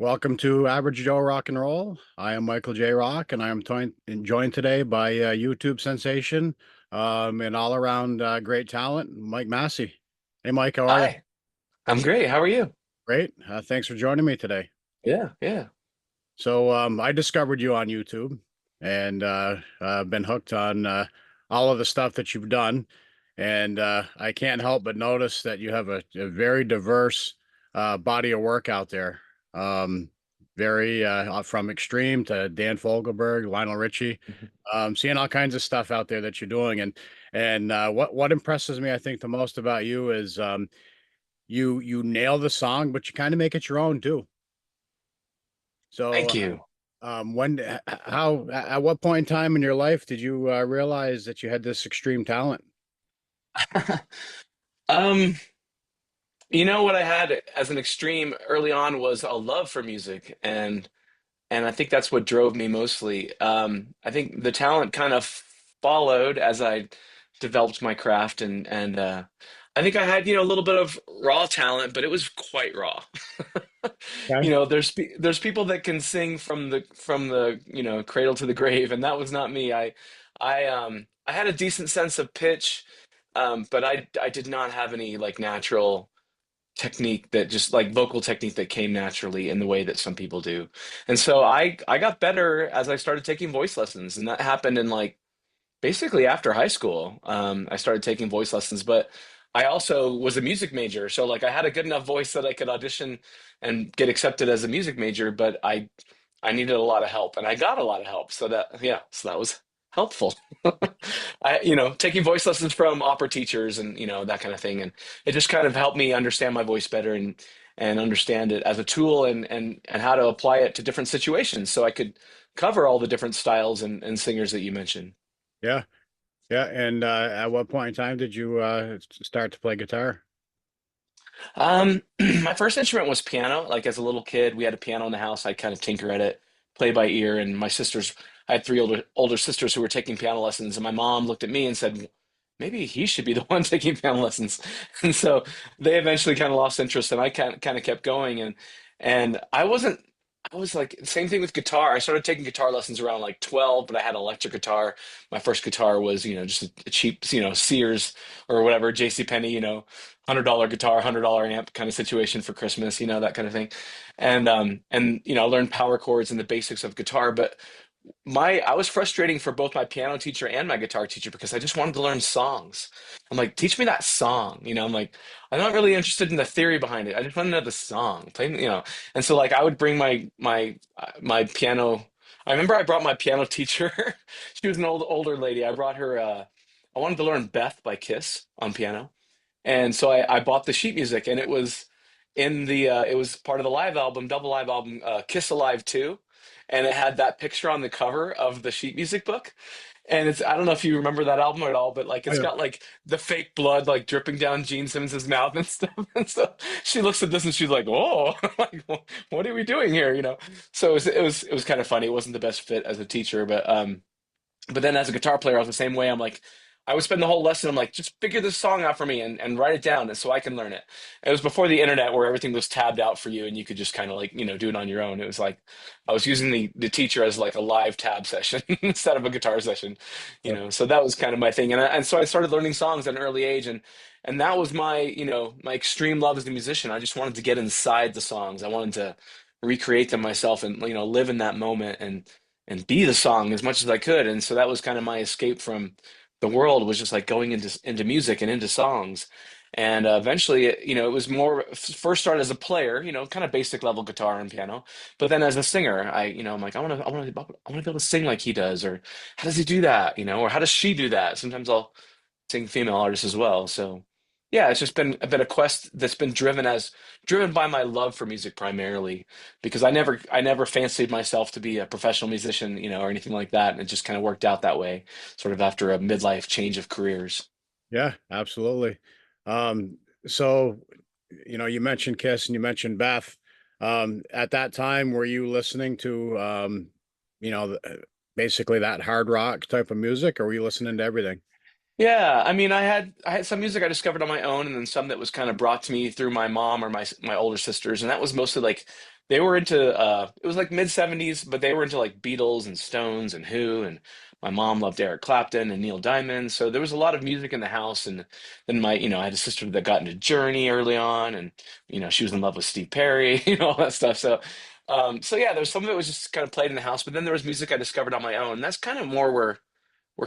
Welcome to Average Joe Rock and Roll. I am Michael J. Rock, and I am joined today by YouTube sensation and all around great talent, Mike Massey. Hey, Mike, how are you? Hi, I'm great. How are you? Great. Thanks for joining me today. Yeah, yeah. I discovered you on YouTube and been hooked on all of the stuff that you've done. And I can't help but notice that you have a very diverse body of work out there. Um, very from extreme to Dan Fogelberg, Lionel Richie, Mhm. seeing all kinds of stuff out there that you're doing. And what impresses me, I think, the most about you is you nail the song, but you kind of make it your own too. So Thank you. how, at what point in time in your life did you realize that you had this extreme talent? Um, you know what I had as an extreme early on was a love for music, and I think that's what drove me mostly. I think the talent kind of followed as I developed my craft, and I think I had a little bit of raw talent, but it was quite raw. Okay. There's people that can sing from the cradle to the grave, and that was not me. I had a decent sense of pitch, but I did not have any like natural technique that just like vocal technique that came naturally in the way that some people do. And so I got better as I started taking voice lessons, and that happened in like basically after high school. I started taking voice lessons, but I also was a music major, so like I had a good enough voice that I could audition and get accepted as a music major, but I needed a lot of help, and I got a lot of help. So that was helpful. Taking voice lessons from opera teachers and that kind of thing, and it just kind of helped me understand my voice better and understand it as a tool and how to apply it to different situations, so I could cover all the different styles and singers that you mentioned. Yeah. Yeah. And at what point in time did you start to play guitar? My first instrument was piano. Like as a little kid, we had a piano in the house. I kind of tinker at it, play by ear. And my sisters, I had three older sisters who were taking piano lessons, and my mom looked at me and said, "Maybe he should be the one taking piano lessons." And so they eventually kind of lost interest, and I kind of kept going. And I wasn't. I was like same thing with guitar. I started taking guitar lessons around like 12, but I had an electric guitar. My first guitar was just a cheap Sears or whatever, J.C. Penney, $100 guitar, $100 amp kind of situation for Christmas, that kind of thing. And I learned power chords and the basics of guitar, but my I was frustrating for both my piano teacher and my guitar teacher because I just wanted to learn songs. I'm like, teach me that song. I'm like, I'm not really interested in the theory behind it. I just want to know the song. And so like I would bring my piano. I remember I brought my piano teacher. She was an older lady. I brought her I wanted to learn Beth by Kiss on piano. And so I bought the sheet music, and it was part of the live album, double live album, Kiss Alive 2, and it had that picture on the cover of the sheet music book. And I don't know if you remember that album at all, but like Oh, it's yeah. got like the fake blood like dripping down Gene Simmons's mouth and stuff. And so she looks at this and she's like, "Oh, like what are we doing here?" So it was kind of funny. It wasn't the best fit as a teacher, but then as a guitar player, I was the same way. I'm like, I would spend the whole lesson, I'm like, just figure this song out for me and write it down so I can learn it. It was before the internet where everything was tabbed out for you and you could just kind of like, do it on your own. It was like I was using the teacher as like a live tab session instead of a guitar session, so that was kind of my thing. And so I started learning songs at an early age, and that was my extreme love as a musician. I just wanted to get inside the songs. I wanted to recreate them myself and live in that moment and be the song as much as I could. And so that was kind of my escape from the world, was just like going into music and into songs. And eventually, it was more first started as a player, kind of basic level guitar and piano. But then as a singer, I'm like, I want to be able to sing like he does, or how does he do that, or how does she do that? Sometimes I'll sing female artists as well. So yeah, it's just been a bit of quest that's been driven by my love for music primarily, because I never fancied myself to be a professional musician, or anything like that. And it just kind of worked out that way, sort of after a midlife change of careers. Yeah, absolutely. Um, so, you mentioned Kiss and you mentioned Beth. At that time, were you listening to, basically that hard rock type of music, or were you listening to everything? Yeah, I mean, I had some music I discovered on my own, and then some that was kind of brought to me through my mom or my older sisters, and that was mostly like they were into it was like mid 70s, but they were into like Beatles and Stones and Who, and my mom loved Eric Clapton and Neil Diamond. So there was a lot of music in the house. And then I had a sister that got into Journey early on, and she was in love with Steve Perry, all that stuff. So yeah, there was some of it was just kind of played in the house, but then there was music I discovered on my own. That's kind of more where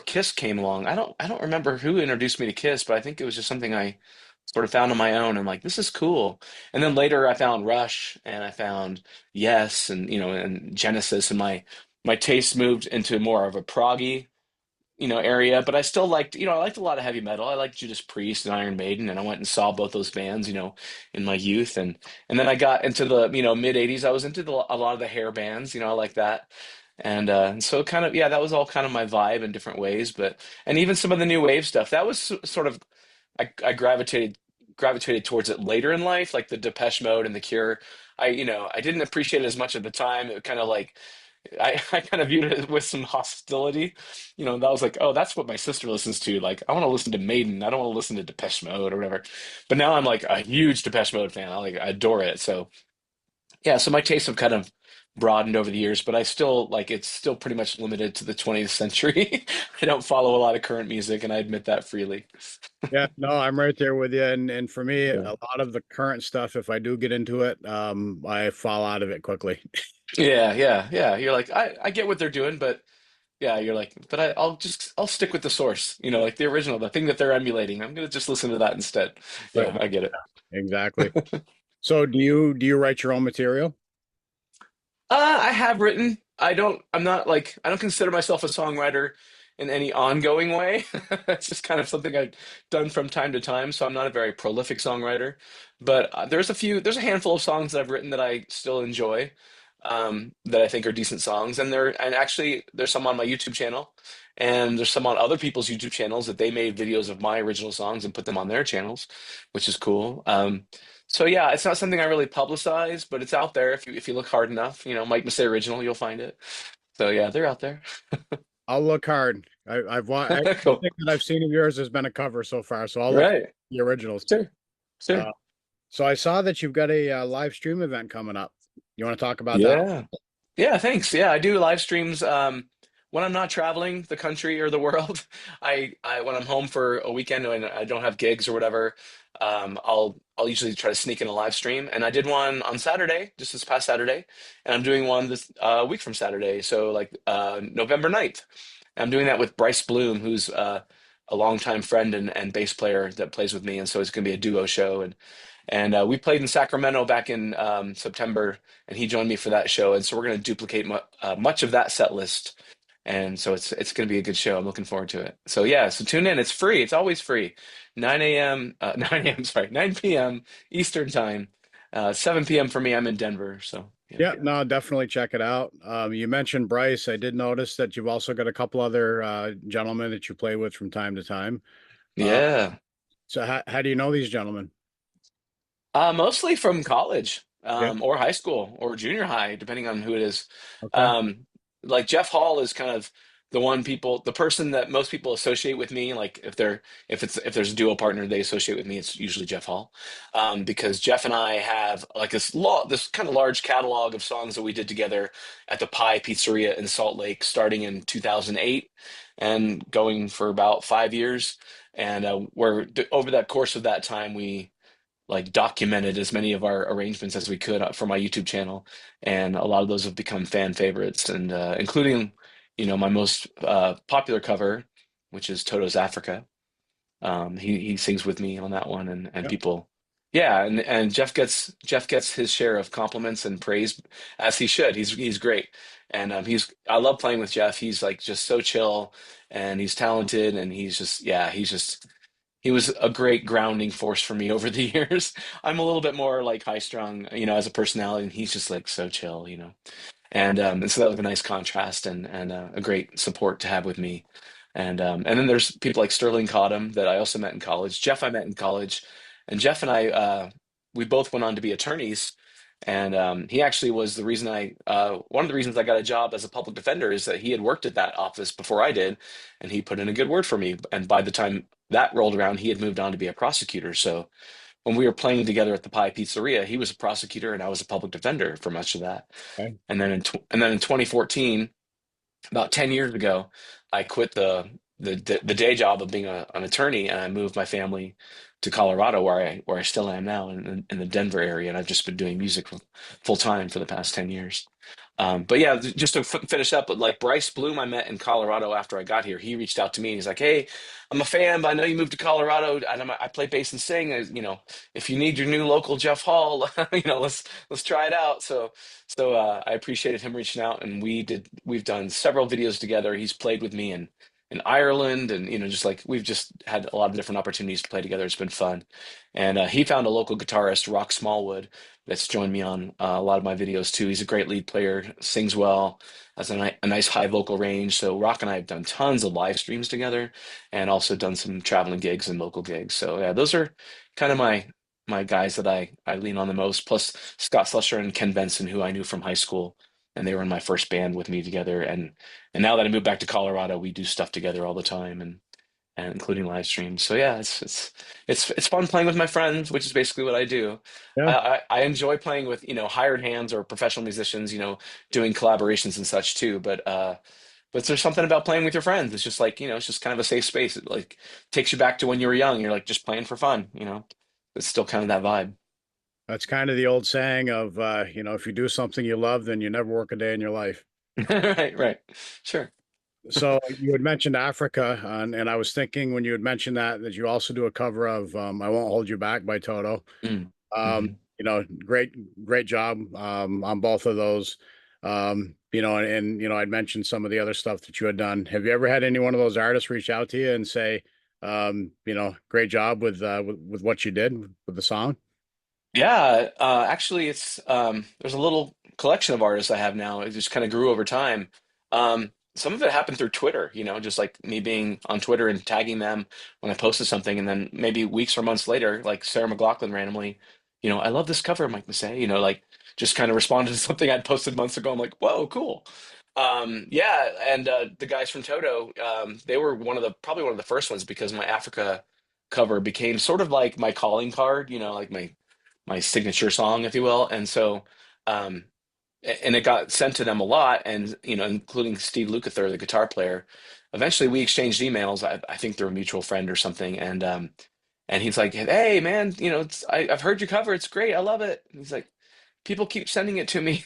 Kiss came along. I don't remember who introduced me to Kiss, but I think it was just something I sort of found on my own and like, this is cool. And then later I found Rush and I found Yes and and Genesis, and my taste moved into more of a proggy area, but I still liked, I liked a lot of heavy metal. I liked Judas Priest and Iron Maiden, and I went and saw both those bands, in my youth, and then I got into the, mid '80s. I was into a lot of the hair bands, I like that, and so kind of, yeah, that was all kind of my vibe in different ways. But and even some of the new wave stuff, that was sort of, I gravitated towards it later in life, like the Depeche Mode and the Cure. I didn't appreciate it as much at the time. It kind of like I kind of viewed it with some hostility. That was like, oh, that's what my sister listens to. Like, I want to listen to Maiden. I don't want to listen to Depeche Mode or whatever. But now I'm like a huge Depeche Mode fan. I adore it. So yeah, so my tastes have kind of broadened over the years, but I still like it's still pretty much limited to the 20th century. I don't follow a lot of current music, and I admit that freely. Yeah, no, I'm right there with you. And for me, a Yeah. lot of the current stuff, if I do get into it, I fall out of it quickly. Yeah, yeah, yeah. You're like, I get what they're doing, but yeah, you're like, but I'll stick with the source, like the original, the thing that they're emulating. I'm gonna just listen to that instead. Right. Yeah, I get it. Exactly. So do you write your own material? I have written. I don't consider myself a songwriter in any ongoing way. It's just kind of something I've done from time to time. So I'm not a very prolific songwriter, but there's a handful of songs that I've written that I still enjoy, that I think are decent songs. And actually there's some on my YouTube channel, and there's some on other people's YouTube channels that they made videos of my original songs and put them on their channels, which is cool. So yeah, it's not something I really publicize, but it's out there if you look hard enough. Mike Massey original, you'll find it. So yeah, they're out there. I'll look hard. Cool. Everything that I've seen of yours has been a cover so far, so I'll look at Right. the originals. Sure. Uh, Sure. so I saw that you've got a live stream event coming up. You want to talk about that? Yeah. Yeah, thanks. Yeah, I do live streams when I'm not traveling the country or the world. I when I'm home for a weekend and I don't have gigs or whatever, I'll usually try to sneak in a live stream. And I did one on Saturday, just this past Saturday, and I'm doing one this week from Saturday, so like November 9th. I'm doing that with Bryce Bloom, who's a longtime friend and bass player that plays with me, and so it's going to be a duo show. And we played in Sacramento back in September, and he joined me for that show. And so we're going to duplicate much of that set list. And so it's going to be a good show. I'm looking forward to it. So yeah, so tune in. It's free. It's always free. 9 a.m. 9 a.m. Sorry, 9 p.m. Eastern time. 7 p.m. for me. I'm in Denver. So yeah. Yeah, no, definitely check it out. You mentioned Bryce. I did notice that you've also got a couple other gentlemen that you play with from time to time. Uh, Yeah. so how do you know these gentlemen? Mostly from college, Yeah. or high school or junior high, depending on who it is. Okay. Um, like Jeff Hall is kind of the person that most people associate with me. Like if there's a duo partner they associate with me, it's usually Jeff Hall, because Jeff and I have like this kind of large catalog of songs that we did together at the Pie Pizzeria in Salt Lake, starting in 2008 and going for about 5 years. And over that course of that time, we like documented as many of our arrangements as we could for my YouTube channel, and a lot of those have become fan favorites, and including, my most popular cover, which is Toto's Africa. He sings with me on that one, and Yeah. people, yeah, and Jeff gets his share of compliments and praise, as he should. He's great, and I love playing with Jeff. He's like just so chill, and he's talented, and he was a great grounding force for me over the years. I'm a little bit more like high strung, as a personality, and he's just like so chill. And so that was a nice contrast, and a great support to have with me. And then there's people like Sterling Cottam that I also met in college. Jeff I met in college, and Jeff and I, we both went on to be attorneys. And he actually was the reason one of the reasons I got a job as a public defender is that he had worked at that office before I did, and he put in a good word for me. And by the time that rolled around, he had moved on to be a prosecutor. So when we were playing together at the Pie Pizzeria, he was a prosecutor and I was a public defender for much of that. Okay. And then in 2014, about 10 years ago, I quit the day job of being an attorney, and I moved my family to Colorado, where I still am now in the Denver area, and I've just been doing music full time for the past 10 years. But yeah, just to finish up, but like Bryce Bloom, I met in Colorado after I got here. He reached out to me and he's like, "Hey, I'm a fan, but I know you moved to Colorado, and I play bass and sing. If you need your new local Jeff Hall, let's try it out." So I appreciated him reaching out, and we've done several videos together. He's played with me in Ireland, and just like we've just had a lot of different opportunities to play together. It's been fun, and he found a local guitarist, Rock Smallwood, that's joined me on a lot of my videos too. He's a great lead player, sings well, has a nice high vocal range. So Rock and I have done tons of live streams together, and also done some traveling gigs and local gigs. So yeah, those are kind of my guys that I lean on the most. Plus Scott Slusher and Ken Benson, who I knew from high school, and they were in my first band with me together. And now that I moved back to Colorado, we do stuff together all the time, and including live streams. So yeah, it's fun playing with my friends, which is basically what I do. Yeah, I enjoy playing with hired hands or professional musicians, doing collaborations and such too. But there's something about playing with your friends. It's just like it's just kind of a safe space. It like takes you back to when you were young. You're like just playing for fun. It's still kind of that vibe. that's kind of the old saying of, if you do something you love, then you never work a day in your life. Right, right, sure. So you had mentioned Africa, and I was thinking when you had mentioned that you also do a cover of "I Won't Hold You Back" by Toto. Mm. Um, Hmm. great job on both of those. I'd mentioned some of the other stuff that you had done. Have you ever had any one of those artists reach out to you and say, great job with what you did with the song? Yeah, actually, it's there's a little collection of artists I have now. It just kind of grew over time. Some of it happened through Twitter, just like me being on Twitter and tagging them when I posted something, and then maybe weeks or months later, like Sarah McLachlan randomly, I love this cover, Mike Massey, like just kind of responded to something I'd posted months ago. I'm like, whoa, cool. Yeah, and the guys from Toto, they were probably one of the first ones because my Africa cover became sort of like my calling card, like my signature song, if you will. And so, um, and it got sent to them a lot, and including Steve Lukather, the guitar player. Eventually, we exchanged emails. I think they're a mutual friend or something, and he's like, "Hey, man, I've heard your cover. It's great. I love it." And he's like, "People keep sending it to me."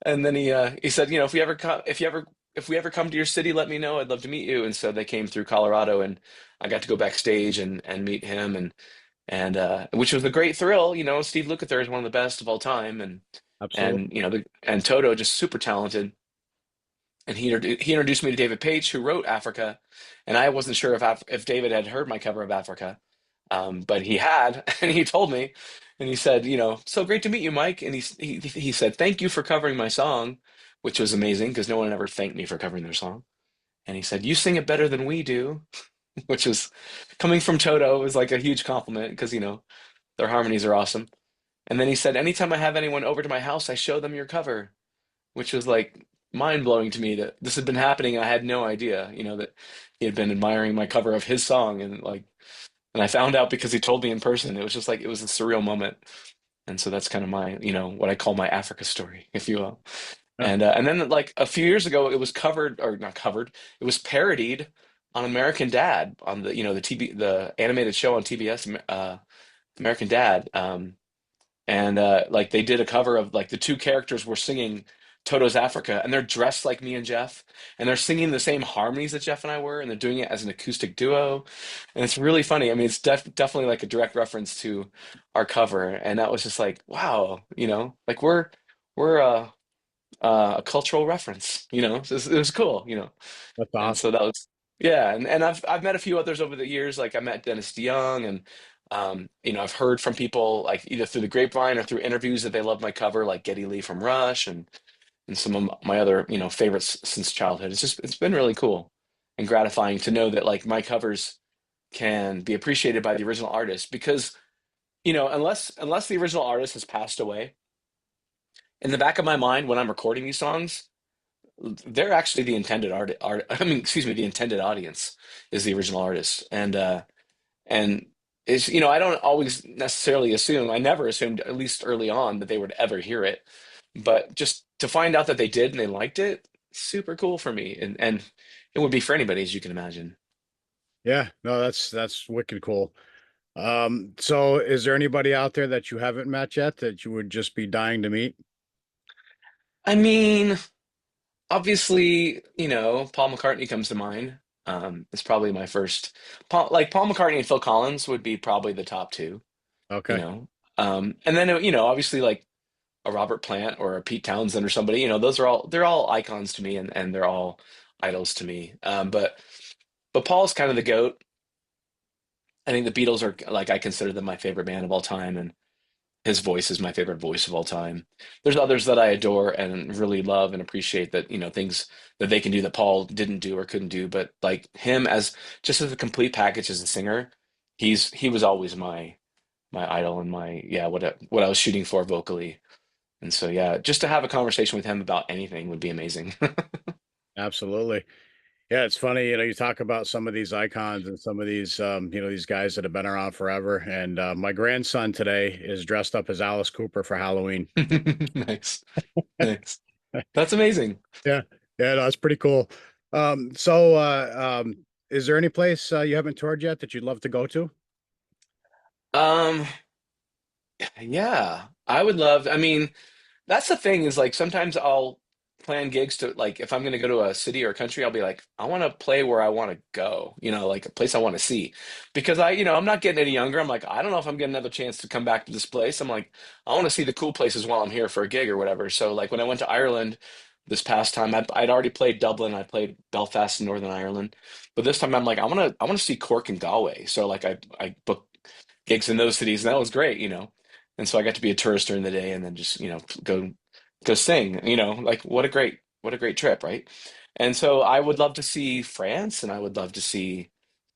And then he said, if we ever come to your city, let me know. I'd love to meet you. And so they came through Colorado, and I got to go backstage and meet him, and which was a great thrill. Steve Lukather is one of the best of all time, Absolutely. and Toto just super talented. And he introduced me to David Page, who wrote Africa, and I wasn't sure if David had heard my cover of Africa, but he had, and he told me, and he said, so great to meet you, Mike. And he said, thank you for covering my song, which was amazing because no one ever thanked me for covering their song. And he said, you sing it better than we do, which is coming from Toto is like a huge compliment because their harmonies are awesome. And then he said, anytime I have anyone over to my house, I show them your cover, which was like mind blowing to me that this had been happening. I had no idea, that he had been admiring my cover of his song. And I found out because he told me in person. It was just like, it was a surreal moment. And so that's kind of my, what I call my Africa story, if you will. Yeah, And then like a few years ago, it was covered or not covered, it was parodied on American Dad on the animated show on TBS, American Dad. And like they did a cover of like the two characters were singing Toto's Africa, and they're dressed like me and Jeff, and they're singing the same harmonies that Jeff and I were, and they're doing it as an acoustic duo, and it's really funny. I mean, it's definitely like a direct reference to our cover, and that was just like, wow, like we're a cultural reference, it was cool, that's and awesome. so that was, yeah, and I've met a few others over the years. Like I met Dennis DeYoung, and I've heard from people like either through the grapevine or through interviews that they love my cover, like Geddy Lee from Rush, and some of my other favorites since childhood. It's been really cool and gratifying to know that like my covers can be appreciated by the original artist because unless the original artist has passed away, in the back of my mind when I'm recording these songs, they're actually the intended I mean, excuse me, the intended audience is the original artist, and is, you know, I don't always necessarily assume, I never assumed, at least early on, that they would ever hear it. But just to find out that they did and they liked it, super cool for me. And it would be for anybody, as you can imagine. Yeah, no, that's wicked cool. So is there anybody out there that you haven't met yet that you would just be dying to meet? I mean, obviously, you know, Paul McCartney comes to mind. It's probably my first. Paul McCartney and Phil Collins would be probably the top two, you Okay, know. And then, you know, obviously like a Robert Plant or a Pete Townsend or somebody, you know, they're all icons to me, and they're all idols to me. But Paul's kind of the GOAT. I think the Beatles are like, I consider them my favorite band of all time, and his voice is my favorite voice of all time. There's others that I adore and really love and appreciate, that, you know, things that they can do that Paul didn't do or couldn't do. But like him, as just as a complete package as a singer, he was always my idol, and my, yeah, what I was shooting for vocally. And so yeah, just to have a conversation with him about anything would be amazing. absolutely. Yeah, it's funny, you talk about some of these icons and some of these, these guys that have been around forever. And my grandson today is dressed up as Alice Cooper for Halloween. Nice, nice. That's amazing. Yeah, yeah, no, it's pretty cool. Is there any place you haven't toured yet that you'd love to go to? Um, yeah, I would love. I mean, that's the thing, is like sometimes I'll plan gigs to, like, if I'm going to go to a city or a country, I'll be like, I want to play where I want to go, you know, like a place I want to see. Because you know, I'm not getting any younger. I'm like, I don't know if I'm getting another chance to come back to this place. I'm like, I want to see the cool places while I'm here for a gig or whatever. So like when I went to Ireland this past time, I'd already played Dublin, I played Belfast in Northern Ireland, but this time I'm like, I want to see Cork and Galway. So like I booked gigs in those cities, and that was great, you know. And so I got to be a tourist during the day, and then just, you know, go sing, you know, like what a great trip, right? And so I would love to see France, and I would love to see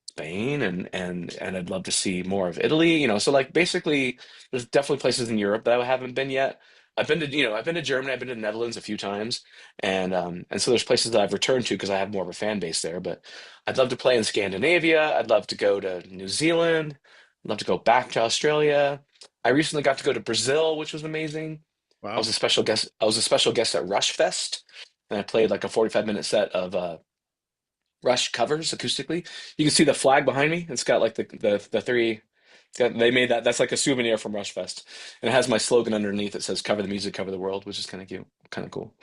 Spain, and I'd love to see more of Italy, you know. So like basically there's definitely places in Europe that I haven't been yet. I've been to, you know, I've been to Germany, I've been to the Netherlands a few times, and so there's places that I've returned to because I have more of a fan base there. But I'd love to play in Scandinavia. I'd love to go to New Zealand. I'd love to go back to Australia. I recently got to go to Brazil, which was amazing. I Wow. was a special guest. I was a special guest at Rush Fest, and I played like a 45-minute set of Rush covers acoustically. You can see the flag behind me. It's got like the three. It's got, they made that. That's like a souvenir from Rush Fest, and it has my slogan underneath. It says "Cover the music, cover the world," which is kind of cute, kind of cool.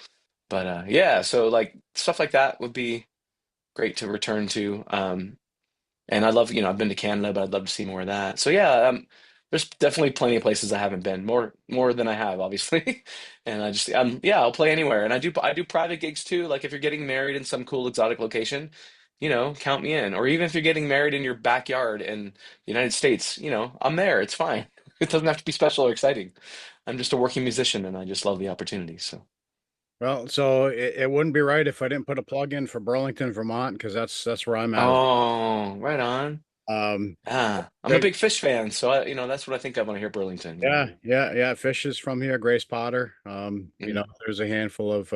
But yeah, so like stuff like that would be great to return to. And I love, you know, I've been to Canada, but I'd love to see more of that. So yeah, there's definitely plenty of places I haven't been, more than I have, obviously. And yeah, I'll play anywhere. And I do private gigs too. Like if you're getting married in some cool exotic location, you know, count me in. Or even if you're getting married in your backyard in the United States, you know, I'm there. It's fine. It doesn't have to be special or exciting. I'm just a working musician, and I just love the opportunity. So, Well, so it wouldn't be right if I didn't put a plug in for Burlington, Vermont, because that's where I'm at. oh, right on. Um, Ah, I'm a Great. big Fish fan, so you know, that's what I think of when I hear Burlington, you know. Yeah, yeah, yeah. Fish is from here, Grace Potter. Mm. There's a handful of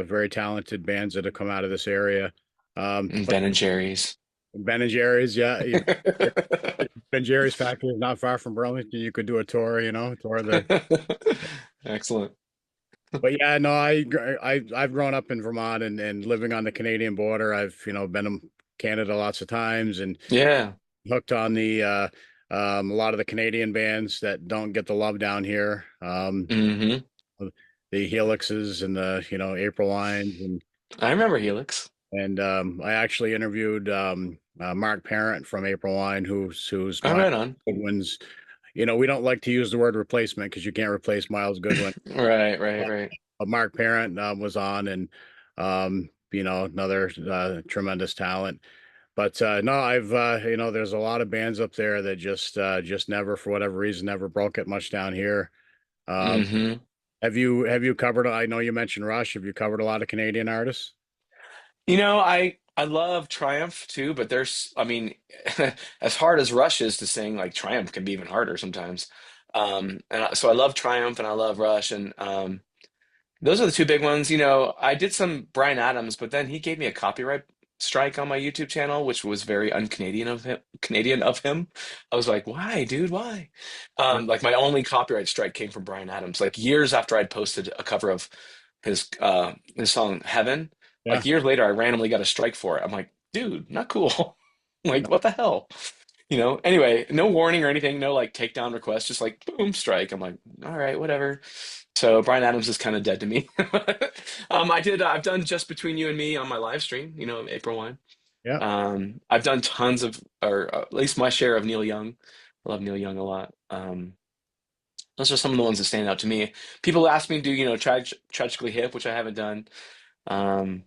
very talented bands that have come out of this area. And But Ben and Jerry's. Ben and Jerry's, yeah, Ben Jerry's factory is not far from Burlington. You could do a tour, tour of the. Excellent. But yeah, no, I've grown up in Vermont and living on the Canadian border. I've been to Canada lots of times and Yeah. hooked on the a lot of the Canadian bands that don't get the love down here. Hmm. The Helixes and the April Lines I remember Helix. and I actually interviewed Mark Parent from April Wine, who's Oh, Miles right on. Goodwin's. We don't like to use the word replacement because you can't replace Miles Goodwin. Right, right, right. Mark Parent was on, and another tremendous talent. But no, I've there's a lot of bands up there that just never, for whatever reason, never broke it much down here. Um, Hmm. have you covered? I know you mentioned Rush. Have you covered a lot of Canadian artists? You know, I love Triumph too, but there's, I mean, as hard as Rush is to sing, like Triumph can be even harder sometimes. So I love Triumph and I love Rush, and those are the two big ones. You know, I did some Brian Adams, but then he gave me a copyright strike on my YouTube channel, which was very un-Canadian of him. Canadian of him. I was like, why, dude? Why? Yeah. Like my only copyright strike came from Bryan Adams. Like years after I'd posted a cover of his song Heaven, Yeah. like years later, I randomly got a strike for it. I'm like, dude, not cool. Like, No, what the hell? Anyway, no warning or anything, no like takedown request, just like boom, strike. I'm like, all right, whatever. So Bryan Adams is kind of dead to me. I've done Just Between You and Me on my live stream, April 1. yeah. I've done tons of, or at least my share of Neil Young. I love Neil Young a lot. Those are some of the ones that stand out to me. People ask me to do, Tragically Hip, which I haven't done. Um,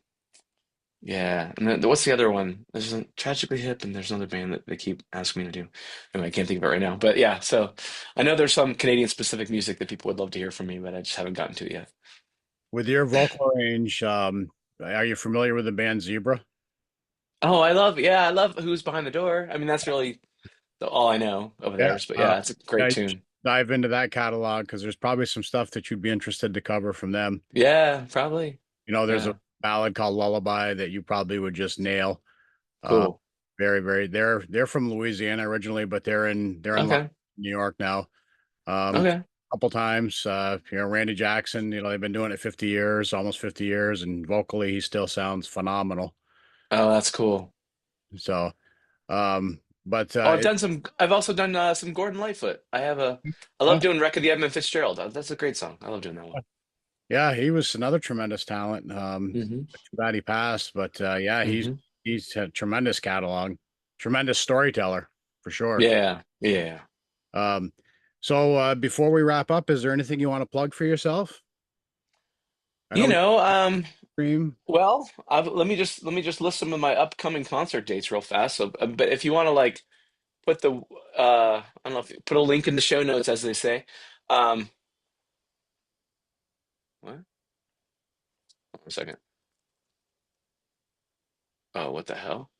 yeah, and then what's the other one? There's a Tragically Hip, and there's another band that they keep asking me to do. Anyway, I can't think of it right now. But yeah, so I know there's some Canadian specific music that people would love to hear from me, but I just haven't gotten to it yet. With your vocal range, are you familiar with the band Zebra? Oh, I love Who's Behind the Door. I mean, that's really all I know over Yeah. theirs. But yeah, it's a Yeah, great you should tune. dive into that catalog because there's probably some stuff that you'd be interested to cover from them. Yeah, probably. There's a Yeah, ballad called Lullaby that you probably would just nail. Uh, cool. very, they're from Louisiana originally, but they're in Okay, New York now. A okay. couple times, Randy Jackson, they've been doing it 50 years, almost 50 years, and vocally he still sounds phenomenal. Oh, that's cool. So, um, but Oh, I've also done some Gordon Lightfoot. I love oh, doing Wreck of the Edmund Fitzgerald. That's a great song. I love doing that one. yeah, he was another tremendous talent. Hmm. Too bad he passed, but yeah, Hmm. he's a tremendous catalog, tremendous storyteller for sure. Yeah, yeah. Um, so before we wrap up, is there anything you want to plug for yourself? I You know you know, stream. well, let me just list some of my upcoming concert dates real fast. So, but if you want to like put I don't know if put a link in the show notes, as they say. Um, what? Hold on a second. Oh, what the hell?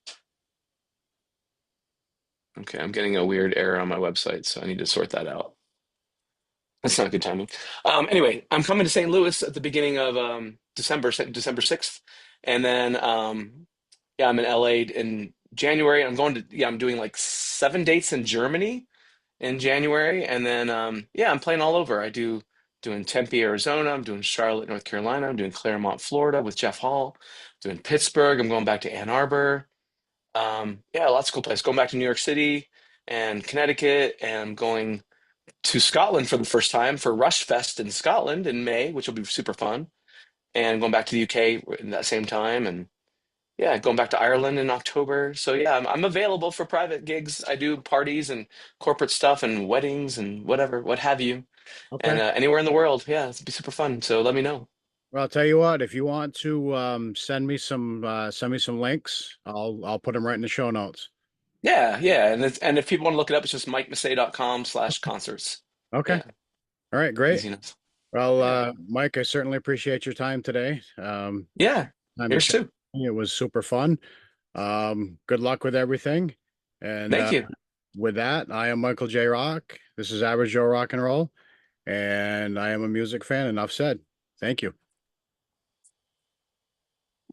Okay, I'm getting a weird error on my website, so I need to sort that out. That's not good timing. Anyway, I'm coming to St. Louis at the beginning of December, December 6th, and then yeah, I'm in LA in January. I'm doing like 7 dates in Germany in January, and then yeah, I'm playing all over. Doing Tempe, Arizona. I'm doing Charlotte, North Carolina. I'm doing Claremont, Florida with Jeff Hall. Doing Pittsburgh. I'm going back to Ann Arbor. Yeah, lots of cool places. Going back to New York City and Connecticut, and I'm going to Scotland for the first time for Rush Fest in Scotland in May, which will be super fun. And going back to the UK in that same time, and yeah, going back to Ireland in October. So yeah, I'm available for private gigs. I do parties and corporate stuff and weddings and whatever, what have you, and Okay. anywhere in the world. Yeah, it's be super fun. So let me know. Well, I'll tell you what, if you want to send me some links, I'll put them right in the show notes. Yeah, yeah, and if people want to look it up, it's just mikemassey.com/concerts. Okay. Yeah, All right, great. easy enough. Well, Yeah, Mike, I certainly appreciate your time today. yeah. Time to Here's chat. two. It was super fun. Good luck with everything. And Thank you. with that, I am Michael J. Rock. This is Average Joe Rock and Roll, and I am a music fan. Enough said. Thank you.